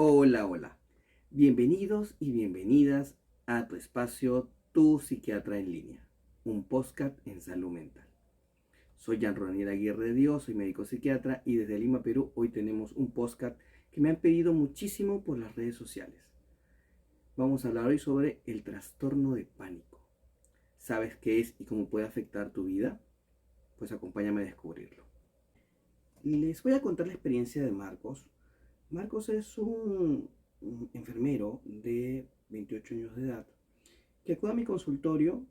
Hola, hola. Bienvenidos y bienvenidas a tu espacio Tu Psiquiatra en Línea, un podcast en salud mental. Soy Jan Ronald Aguirre de Dios, soy médico psiquiatra y desde Lima, Perú, hoy tenemos un podcast que me han pedido muchísimo por las redes sociales. Vamos a hablar hoy sobre el trastorno de pánico. ¿Sabes qué es y cómo puede afectar tu vida? Pues acompáñame a descubrirlo. Les voy a contar la experiencia de Marcos. Marcos es un enfermero de 28 años de edad que acude a mi consultorio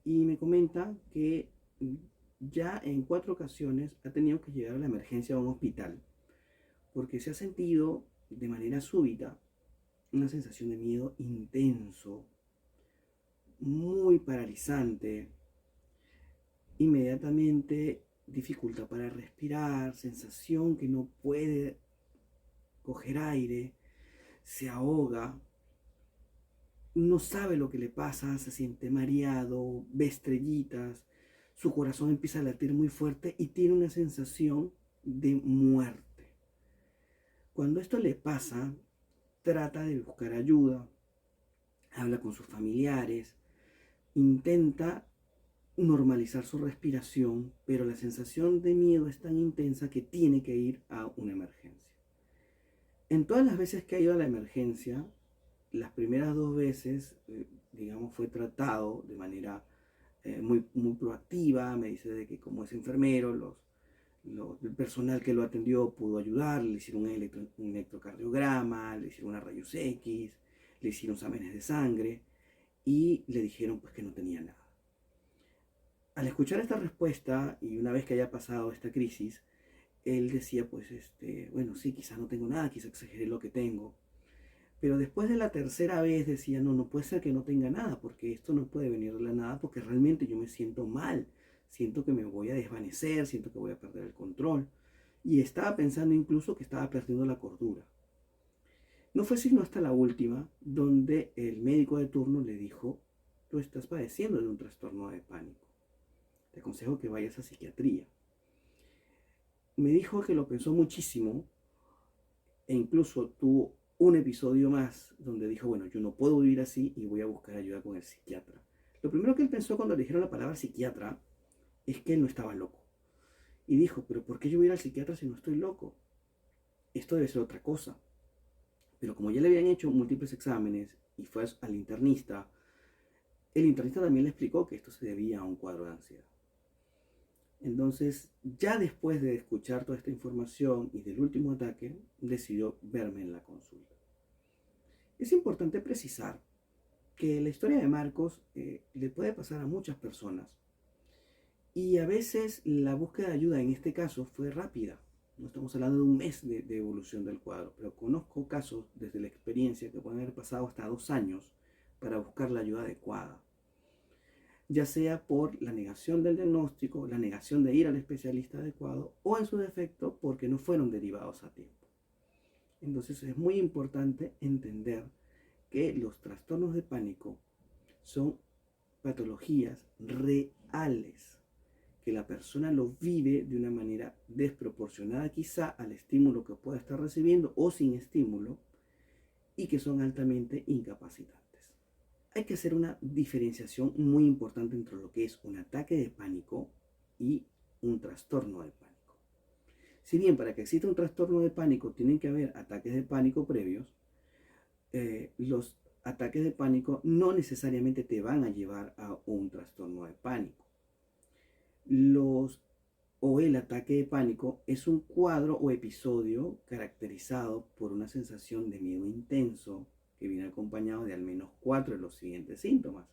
y me comenta que ya en 4 ocasiones ha tenido que llegar a la emergencia a un hospital porque se ha sentido de manera súbita una sensación de miedo intenso, muy paralizante, inmediatamente dificultad para respirar, sensación que no puede coger aire, se ahoga, no sabe lo que le pasa, se siente mareado, ve estrellitas, su corazón empieza a latir muy fuerte y tiene una sensación de muerte. Cuando esto le pasa, trata de buscar ayuda, habla con sus familiares, intenta normalizar su respiración, pero la sensación de miedo es tan intensa que tiene que ir a una emergencia. En todas las veces que ha ido a la emergencia, las primeras 2 veces, digamos, fue tratado de manera muy proactiva. Me dice de que como es enfermero, el personal que lo atendió pudo ayudar, le hicieron un electrocardiograma, le hicieron una rayos X, le hicieron exámenes de sangre y le dijeron pues que no tenía nada. Al escuchar esta respuesta y una vez que haya pasado esta crisis, él decía pues bueno, sí, quizás no tengo nada, quizás exageré lo que tengo. Pero después de la tercera vez decía, no, no puede ser que no tenga nada, porque esto no puede venir de la nada, porque realmente yo me siento mal, siento que me voy a desvanecer, siento que voy a perder el control. Y estaba pensando incluso que estaba perdiendo la cordura. No fue sino hasta la última, donde el médico de turno le dijo, tú estás padeciendo de un trastorno de pánico, te aconsejo que vayas a psiquiatría. Me dijo que lo pensó muchísimo e incluso tuvo un episodio más donde dijo, bueno, yo no puedo vivir así y voy a buscar ayuda con el psiquiatra. Lo primero que él pensó cuando le dijeron la palabra psiquiatra es que él no estaba loco. Y dijo, pero ¿por qué yo voy a ir al psiquiatra si no estoy loco? Esto debe ser otra cosa. Pero como ya le habían hecho múltiples exámenes y fue al internista, el internista también le explicó que esto se debía a un cuadro de ansiedad. Entonces, ya después de escuchar toda esta información y del último ataque, decidió verme en la consulta. Es importante precisar que la historia de Marcos le puede pasar a muchas personas y a veces la búsqueda de ayuda en este caso fue rápida. No estamos hablando de un mes de evolución del cuadro, pero conozco casos desde la experiencia que pueden haber pasado hasta 2 años para buscar la ayuda adecuada, ya sea por la negación del diagnóstico, la negación de ir al especialista adecuado o en su defecto porque no fueron derivados a tiempo. Entonces es muy importante entender que los trastornos de pánico son patologías reales, que la persona lo vive de una manera desproporcionada quizá al estímulo que pueda estar recibiendo o sin estímulo y que son altamente incapacitantes. Hay que hacer una diferenciación muy importante entre lo que es un ataque de pánico y un trastorno de pánico. Si bien para que exista un trastorno de pánico tienen que haber ataques de pánico previos, los ataques de pánico no necesariamente te van a llevar a un trastorno de pánico. El ataque de pánico es un cuadro o episodio caracterizado por una sensación de miedo intenso que viene acompañado de al menos 4 de los siguientes síntomas: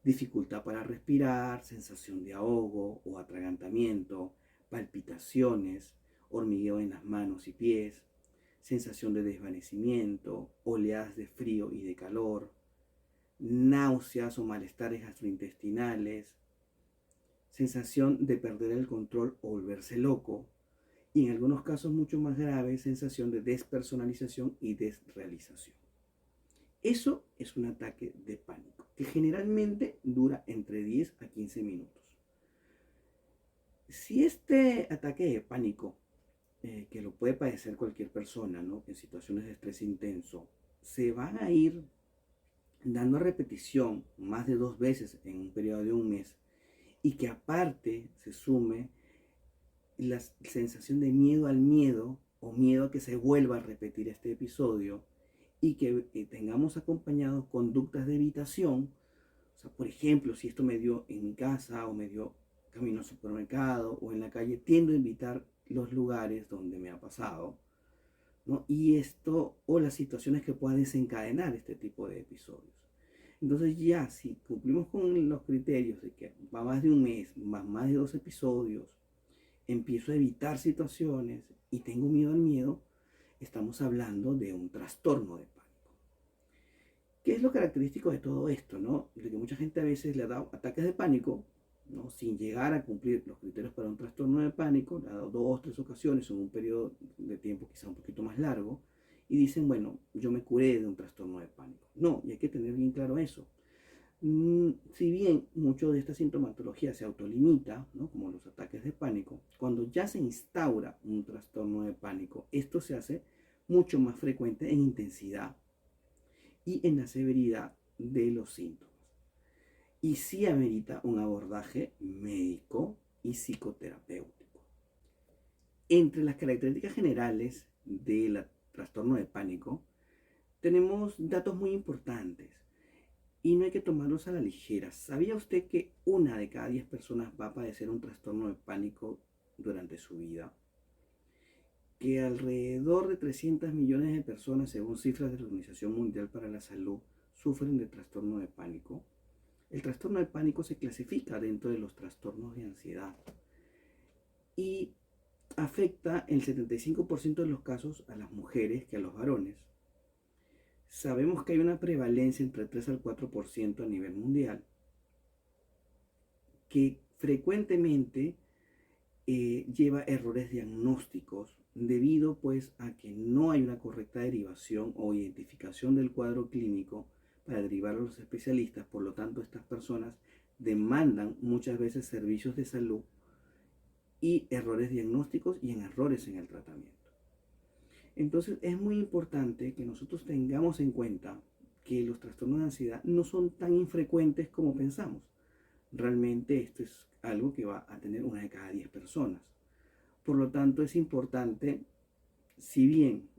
dificultad para respirar, sensación de ahogo o atragantamiento, palpitaciones, hormigueo en las manos y pies, sensación de desvanecimiento, oleadas de frío y de calor, náuseas o malestares gastrointestinales, sensación de perder el control o volverse loco, y en algunos casos mucho más graves, sensación de despersonalización y desrealización. Eso es un ataque de pánico, que generalmente dura entre 10 a 15 minutos. Si este ataque de pánico que lo puede padecer cualquier persona, ¿no? En situaciones de estrés intenso, se van a ir dando a repetición más de 2 veces en un periodo de un mes, y que aparte se sume la sensación de miedo al miedo o miedo a que se vuelva a repetir este episodio, y que tengamos acompañados conductas de evitación. O sea, por ejemplo, si esto me dio en mi casa o me dio camino al supermercado o en la calle, tiendo a evitar los lugares donde me ha pasado, ¿no? Y esto o las situaciones que puedan desencadenar este tipo de episodios. Entonces ya, si cumplimos con los criterios de que va más de un mes, más de 2 episodios, empiezo a evitar situaciones y tengo miedo al miedo, estamos hablando de un trastorno de pánico. ¿Qué es lo característico de todo esto, no? De que mucha gente a veces le ha dado ataques de pánico, ¿no? Sin llegar a cumplir los criterios para un trastorno de pánico, le ha dado 2 o 3 ocasiones en un periodo de tiempo quizá un poquito más largo, y dicen, bueno, yo me curé de un trastorno de pánico. No, y hay que tener bien claro eso. Si bien mucho de esta sintomatología se autolimita, ¿no? Como los ataques de pánico, cuando ya se instaura un trastorno de pánico, esto se hace mucho más frecuente en intensidad y en la severidad de los síntomas. Y sí amerita un abordaje médico y psicoterapéutico. Entre las características generales del trastorno de pánico, tenemos datos muy importantes y no hay que tomarlos a la ligera. ¿Sabía usted que 1 de cada 10 personas va a padecer un trastorno de pánico durante su vida? Que alrededor de 300 millones de personas, según cifras de la Organización Mundial para la Salud, sufren de trastorno de pánico. El trastorno de pánico se clasifica dentro de los trastornos de ansiedad y afecta el 75% de los casos a las mujeres que a los varones. Sabemos que hay una prevalencia entre 3 al 4% a nivel mundial, que frecuentemente lleva errores diagnósticos debido pues a que no hay una correcta derivación o identificación del cuadro clínico para derivarlo a los especialistas. Por lo tanto, estas personas demandan muchas veces servicios de salud y errores diagnósticos y en errores en el tratamiento. Entonces es muy importante que nosotros tengamos en cuenta que los trastornos de ansiedad no son tan infrecuentes como pensamos. Realmente esto es algo que va a tener 1 de cada 10 personas. Por lo tanto, es importante, si bien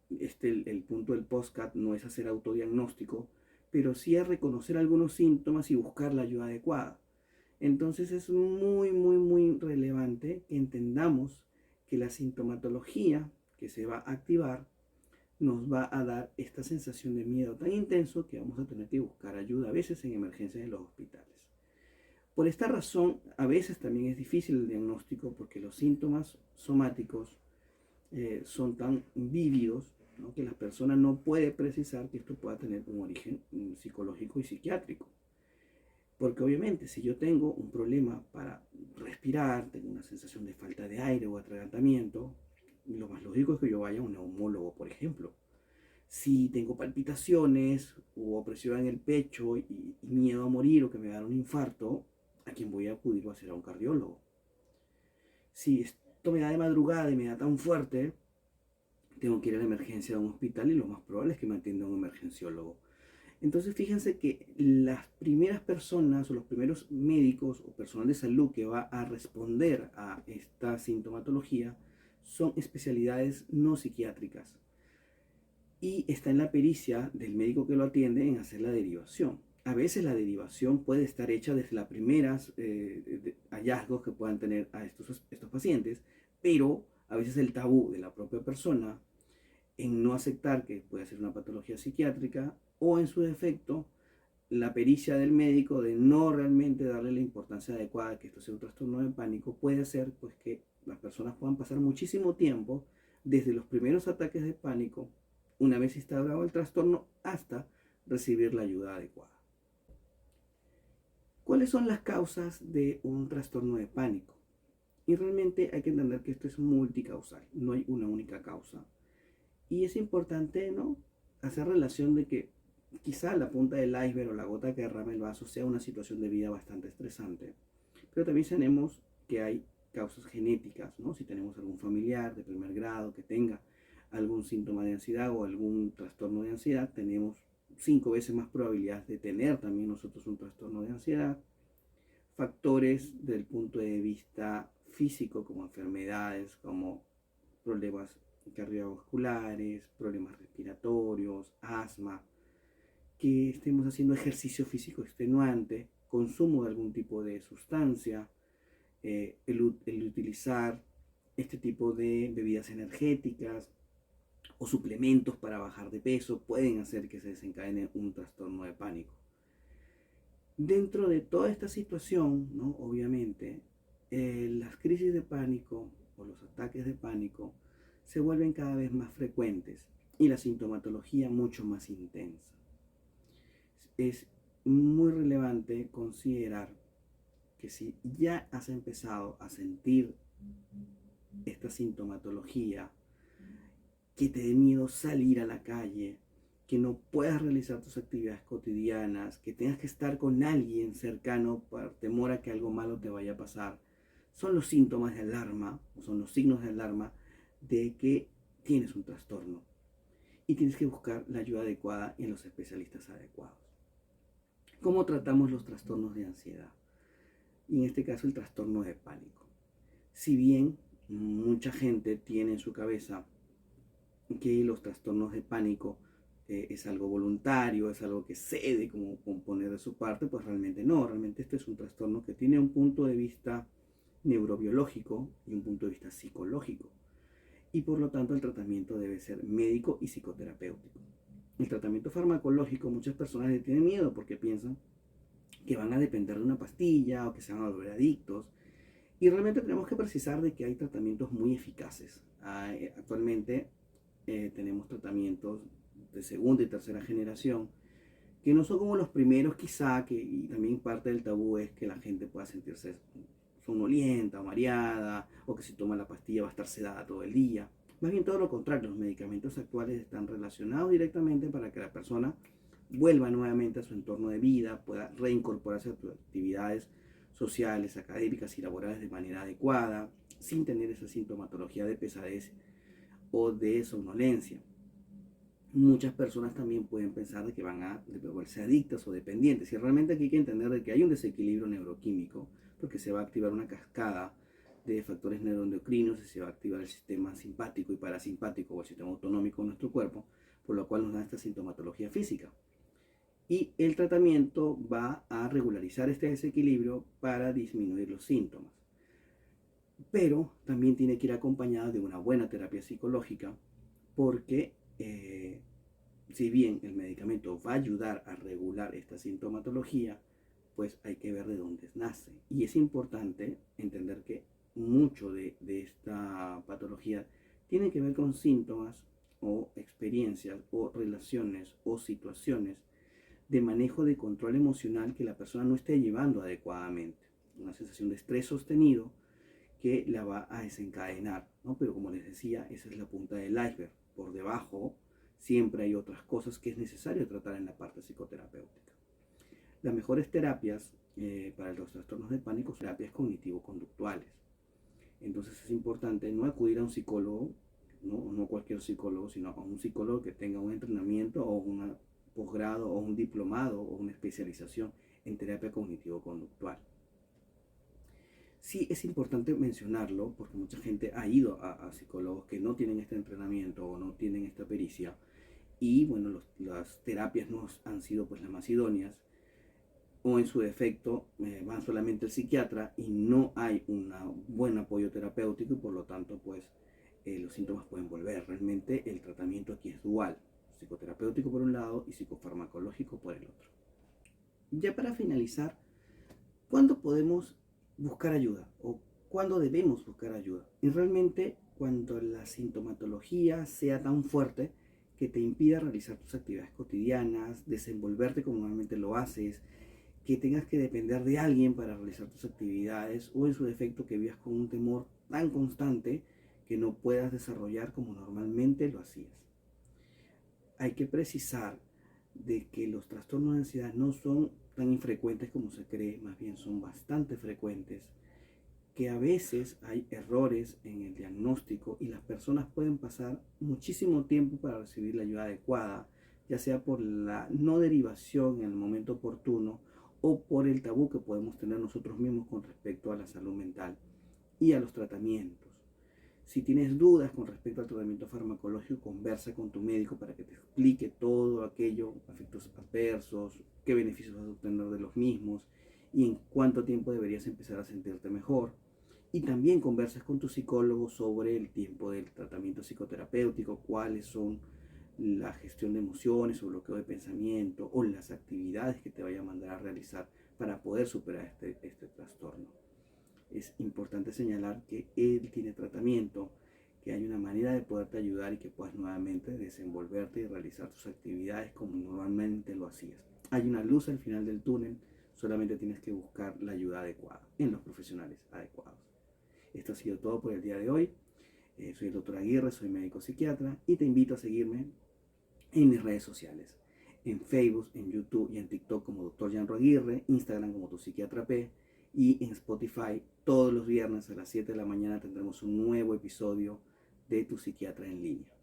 el punto del podcast no es hacer autodiagnóstico, pero sí a reconocer algunos síntomas y buscar la ayuda adecuada. Entonces es muy relevante que entendamos que la sintomatología que se va a activar nos va a dar esta sensación de miedo tan intenso que vamos a tener que buscar ayuda a veces en emergencias en los hospitales. Por esta razón, a veces también es difícil el diagnóstico porque los síntomas somáticos son tan vívidos, ¿no? Que la persona no puede precisar que esto pueda tener un origen psicológico y psiquiátrico. Porque obviamente si yo tengo un problema para respirar, tengo una sensación de falta de aire o atragantamiento, lo más lógico es que yo vaya a un neumólogo, por ejemplo. Si tengo palpitaciones o opresión en el pecho y miedo a morir o que me va a dar un infarto, a quien voy a acudir va a ser a un cardiólogo. Si esto me da de madrugada y me da tan fuerte, tengo que ir a la emergencia de un hospital y lo más probable es que me atienda un emergenciólogo. Entonces fíjense que las primeras personas o los primeros médicos o personal de salud que va a responder a esta sintomatología son especialidades no psiquiátricas. Y está en la pericia del médico que lo atiende en hacer la derivación. A veces la derivación puede estar hecha desde las primeras hallazgos que puedan tener a estos pacientes, pero a veces el tabú de la propia persona en no aceptar que puede ser una patología psiquiátrica, o en su defecto la pericia del médico de no realmente darle la importancia adecuada a que esto sea un trastorno de pánico, puede hacer pues que las personas puedan pasar muchísimo tiempo desde los primeros ataques de pánico, una vez instaurado el trastorno, hasta recibir la ayuda adecuada. ¿Cuáles son las causas de un trastorno de pánico? Y realmente hay que entender que esto es multicausal, no hay una única causa. Y es importante, ¿no?, hacer relación de que quizá la punta del iceberg o la gota que derrama el vaso sea una situación de vida bastante estresante. Pero también tenemos que hay causas genéticas, ¿no? Si tenemos algún familiar de primer grado que tenga algún síntoma de ansiedad o algún trastorno de ansiedad, tenemos 5 veces más probabilidades de tener también nosotros un trastorno de ansiedad. Factores del punto de vista físico, como enfermedades, como problemas cardiovasculares, problemas respiratorios, asma, que estemos haciendo ejercicio físico extenuante, consumo de algún tipo de sustancia, el utilizar este tipo de bebidas energéticas o suplementos para bajar de peso pueden hacer que se desencadene un trastorno de pánico. Dentro de toda esta situación, ¿no? Obviamente, las crisis de pánico o los ataques de pánico se vuelven cada vez más frecuentes y la sintomatología mucho más intensa. Es muy relevante considerar que si ya has empezado a sentir esta sintomatología, que te dé miedo salir a la calle, que no puedas realizar tus actividades cotidianas, que tengas que estar con alguien cercano por temor a que algo malo te vaya a pasar, son los síntomas de alarma, o son los signos de alarma de que tienes un trastorno y tienes que buscar la ayuda adecuada en los especialistas adecuados. ¿Cómo tratamos los trastornos de ansiedad? Y en este caso el trastorno de pánico. Si bien mucha gente tiene en su cabeza que los trastornos de pánico es algo voluntario, es algo que cede como poner de su parte, pues realmente no, realmente este es un trastorno que tiene un punto de vista neurobiológico y un punto de vista psicológico, y por lo tanto el tratamiento debe ser médico y psicoterapéutico. El tratamiento farmacológico, muchas personas le tienen miedo porque piensan que van a depender de una pastilla o que se van a volver adictos, y realmente tenemos que precisar de que hay tratamientos muy eficaces. Actualmente tenemos tratamientos de segunda y tercera generación que no son como los primeros quizá, y también parte del tabú es que la gente pueda sentirse somnolienta o mareada, o que si toma la pastilla va a estar sedada todo el día. Más bien todo lo contrario, los medicamentos actuales están relacionados directamente para que la persona vuelva nuevamente a su entorno de vida, pueda reincorporarse a sus actividades sociales, académicas y laborales de manera adecuada, sin tener esa sintomatología de pesadez o de somnolencia. Muchas personas también pueden pensar de que van a volverse adictas o dependientes, y realmente aquí hay que entender de que hay un desequilibrio neuroquímico, porque se va a activar una cascada de factores neuroendocrinos y se va a activar el sistema simpático y parasimpático o el sistema autonómico de nuestro cuerpo, por lo cual nos da esta sintomatología física. Y el tratamiento va a regularizar este desequilibrio para disminuir los síntomas. Pero también tiene que ir acompañado de una buena terapia psicológica, porque si bien el medicamento va a ayudar a regular esta sintomatología, pues hay que ver de dónde nace. Y es importante entender que mucho de esta patología tiene que ver con síntomas o experiencias o relaciones o situaciones de manejo de control emocional que la persona no esté llevando adecuadamente. Una sensación de estrés sostenido que la va a desencadenar, ¿no? Pero como les decía, esa es la punta del iceberg. Por debajo siempre hay otras cosas que es necesario tratar en la parte psicoterapéutica. Las mejores terapias para los trastornos de pánico son terapias cognitivo-conductuales. Entonces es importante no acudir a un psicólogo, no cualquier psicólogo, sino a un psicólogo que tenga un entrenamiento o un posgrado o un diplomado o una especialización en terapia cognitivo-conductual. Sí es importante mencionarlo porque mucha gente ha ido a psicólogos que no tienen este entrenamiento o no tienen esta pericia, y bueno, las terapias no han sido pues las más idóneas, o en su defecto van solamente al psiquiatra y no hay un buen apoyo terapéutico, y por lo tanto pues los síntomas pueden volver. Realmente el tratamiento aquí es dual, psicoterapéutico por un lado y psicofarmacológico por el otro. Ya para finalizar, ¿cuándo podemos buscar ayuda o cuándo debemos buscar ayuda? Y realmente cuando la sintomatología sea tan fuerte que te impida realizar tus actividades cotidianas, desenvolverte como normalmente lo haces, que tengas que depender de alguien para realizar tus actividades, o en su defecto que vivas con un temor tan constante que no puedas desarrollar como normalmente lo hacías. Hay que precisar de que los trastornos de ansiedad no son tan infrecuentes como se cree, más bien son bastante frecuentes, que a veces hay errores en el diagnóstico y las personas pueden pasar muchísimo tiempo para recibir la ayuda adecuada, ya sea por la no derivación en el momento oportuno o por el tabú que podemos tener nosotros mismos con respecto a la salud mental y a los tratamientos. Si tienes dudas con respecto al tratamiento farmacológico, conversa con tu médico para que te explique todo aquello, efectos adversos, qué beneficios vas a obtener de los mismos y en cuánto tiempo deberías empezar a sentirte mejor. Y también conversas con tu psicólogo sobre el tiempo del tratamiento psicoterapéutico, cuáles son la gestión de emociones o bloqueo de pensamiento o las actividades que te vaya a mandar a realizar para poder superar este trastorno. Es importante señalar que él tiene tratamiento, que hay una manera de poderte ayudar y que puedas nuevamente desenvolverte y realizar tus actividades como normalmente lo hacías. Hay una luz al final del túnel, solamente tienes que buscar la ayuda adecuada en los profesionales adecuados. Esto ha sido todo por el día de hoy. Soy el doctor Aguirre, soy médico psiquiatra y te invito a seguirme en mis redes sociales. En Facebook, en YouTube y en TikTok como Dr. Yanro Aguirre, Instagram como Tu Psiquiatra P y en Spotify todos los viernes a las 7 de la mañana tendremos un nuevo episodio de Tu Psiquiatra en Línea.